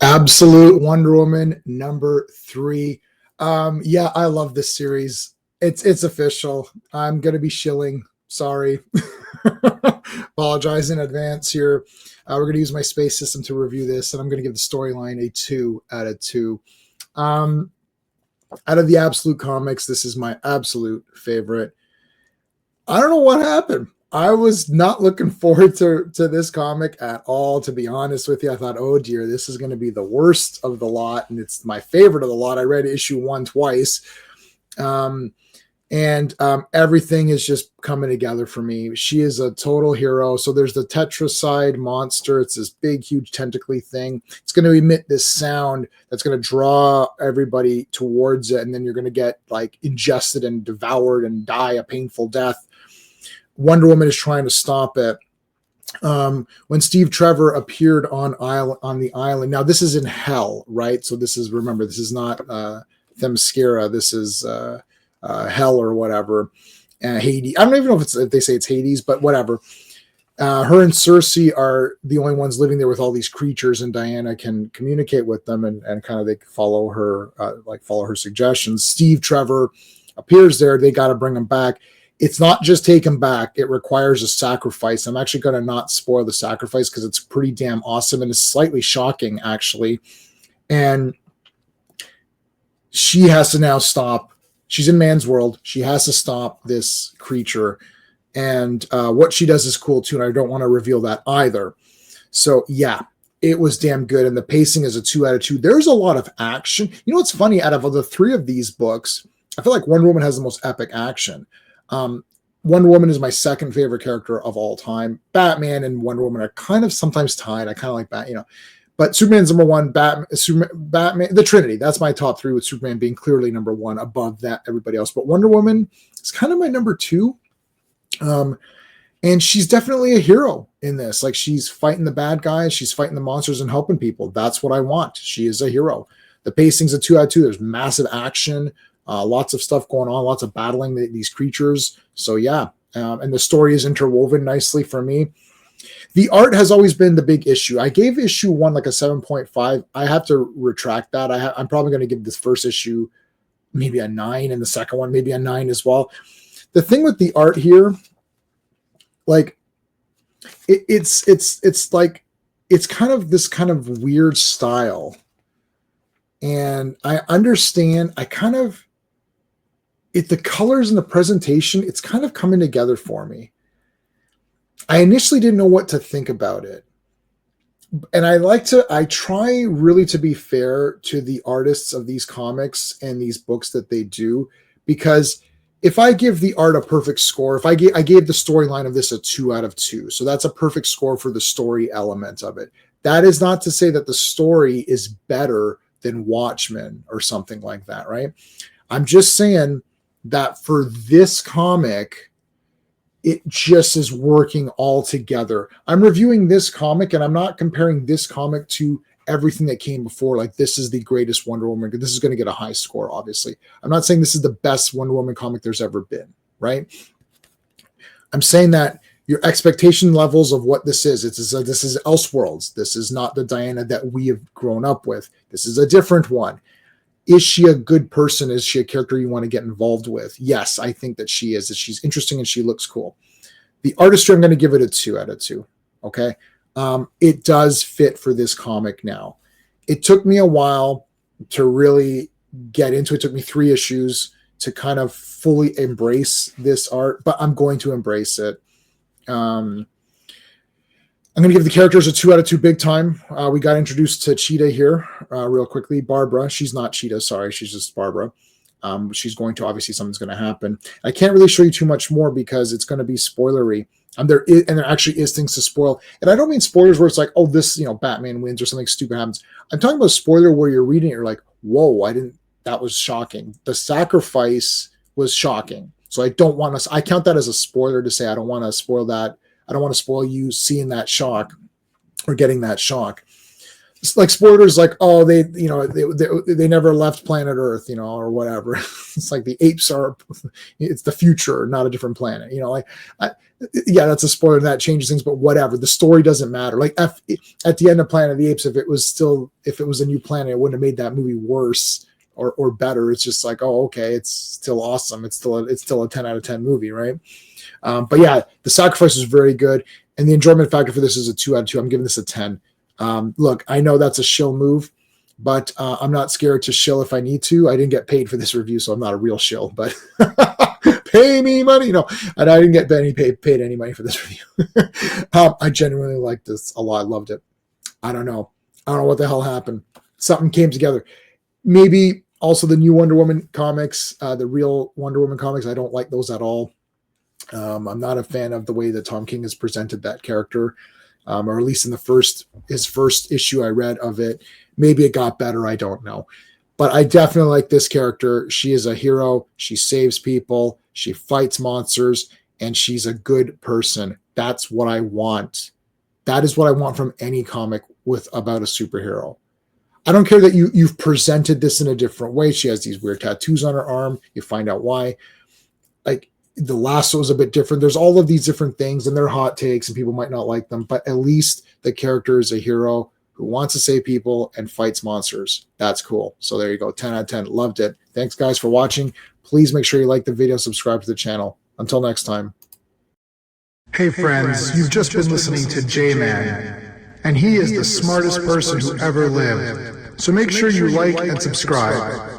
Absolute Wonder Woman number 3. Yeah, I love this series. It's official. I'm gonna be shilling. Sorry. Apologize in advance here. We're gonna use my space system to review this, and I'm gonna give the storyline a 2 out of 2. Um, Out of the Absolute comics, this is my absolute favorite. I don't know what happened. I was not looking forward to this comic at all, to be honest with you. I thought, oh dear, this is going to be the worst of the lot, and it's my favorite of the lot. I read issue 1 twice, um, and everything is just coming together for me. She is a total hero. So there's the tetracide monster. It's this big, huge tentacly thing. It's going to emit this sound that's going to draw everybody towards it, and then you're going to get like ingested and devoured and die a painful death. Wonder Woman is trying to stop it. When Steve Trevor appeared on the island. Now this is in hell, right? So this is, remember, this is not Themyscira. This is hell or whatever. Hades. I don't even know if they say it's Hades, but whatever. Her and Cersei are the only ones living there with all these creatures, and Diana can communicate with them and kind of they follow her follow her suggestions. Steve Trevor appears there. They got to bring him back. It's not just taken back. It requires a sacrifice. I'm actually going to not spoil the sacrifice because it's pretty damn awesome and it's slightly shocking, actually. And she has to now stop. She's in man's world. She has to stop this creature. And what she does is cool, too. And I don't want to reveal that either. So, yeah, it was damn good. And the pacing is a 2 out of 2. There's a lot of action. You know what's funny? Out of the 3 of these books, I feel like Wonder Woman has the most epic action. Wonder Woman is my second favorite character of all time. Batman and Wonder Woman are kind of sometimes tied. I kind of like Batman, but Superman's number 1. Batman, the Trinity. That's my top 3, with Superman being clearly number 1 above that everybody else. But Wonder Woman is kind of my number 2. And she's definitely a hero in this. Like, she's fighting the bad guys, she's fighting the monsters and helping people. That's what I want. She is a hero. The pacing's a 2 out of 2. There's massive action. Lots of stuff going on, lots of battling these creatures. So yeah, and the story is interwoven nicely for me. The art has always been the big issue. I gave issue 1 like a 7.5. I have to retract that. I'm probably going to give this first issue maybe a 9, and the second one maybe a 9 as well. The thing with the art here, like it's like it's kind of this kind of weird style, and I understand. The colors and the presentation, it's kind of coming together for me. I initially didn't know what to think about it. And I try really to be fair to the artists of these comics and these books that they do, because if I give the art a perfect score, I gave the storyline of this a 2 out of 2. So that's a perfect score for the story element of it. That is not to say that the story is better than Watchmen or something like that, right? I'm just saying that for this comic, it just is working all together. I'm reviewing this comic, and I'm not comparing this comic to everything that came before. Like, this is the greatest Wonder Woman. This is going to get a high score, obviously. I'm not saying this is the best Wonder Woman comic there's ever been, right? I'm saying that your expectation levels of what this is, this is Elseworlds. This is not the Diana that we have grown up with. This is a different one. Is she a good person? Is she a character you want to get involved with? Yes, I think that she is. That she's interesting and she looks cool. The artistry, I'm going to give it a 2 out of 2. Okay. It does fit for this comic now. It took me a while to really get into it. It took me 3 issues to kind of fully embrace this art, but I'm going to embrace it. I'm going to give the characters a 2 out of 2 big time. We got introduced to Cheetah here real quickly. Barbara. She's not Cheetah. Sorry. She's just Barbara. She's going to, obviously something's going to happen. I can't really show you too much more because it's going to be spoilery. There actually is things to spoil. And I don't mean spoilers where it's like, oh, this, Batman wins or something stupid happens. I'm talking about a spoiler where you're reading it, you're like, whoa, that was shocking. The sacrifice was shocking. So I count that as a spoiler to say I don't want to spoil that. I don't want to spoil you seeing that shock or getting that shock. like spoilers, like, oh, they never left planet Earth, or whatever. It's like the apes are, it's the future, not a different planet, like, yeah, that's a spoiler and that changes things, but whatever. The story doesn't matter. Like at the end of Planet of the Apes, if it was a new planet, it wouldn't have made that movie worse or better. It's just like, oh, okay, it's still awesome. It's still a 10 out of 10 movie, right? But yeah, the sacrifice was very good, and the enjoyment factor for this is a 2 out of 2. I'm giving this a 10. Look, I know that's a shill move, but I'm not scared to shill if I need to. I didn't get paid for this review, so I'm not a real shill, but pay me money. No, and I didn't get paid any money for this review. I genuinely liked this a lot. I loved it. I don't know what the hell happened. Something came together. Maybe also the new Wonder Woman comics, the real Wonder Woman comics. I don't like those at all. I'm not a fan of the way that Tom King has presented that character. Or at least in his first issue I read of it. Maybe it got better. I don't know. But I definitely like this character. She is a hero. She saves people. She fights monsters. And she's a good person. That's what I want. That is what I want from any comic about a superhero. I don't care that you've presented this in a different way. She has these weird tattoos on her arm. You find out why. Like, the lasso is a bit different. There's all of these different things, and they're hot takes, and people might not like them, but at least the character is a hero who wants to save people and fights monsters. That's cool. So there you go. 10 out of 10. Loved it. Thanks, guys, for watching. Please make sure you like the video, subscribe to the channel. Until next time. Hey friends, you've just been listening to J-Man, and he is the smartest person who ever lived. So make sure you like and subscribe.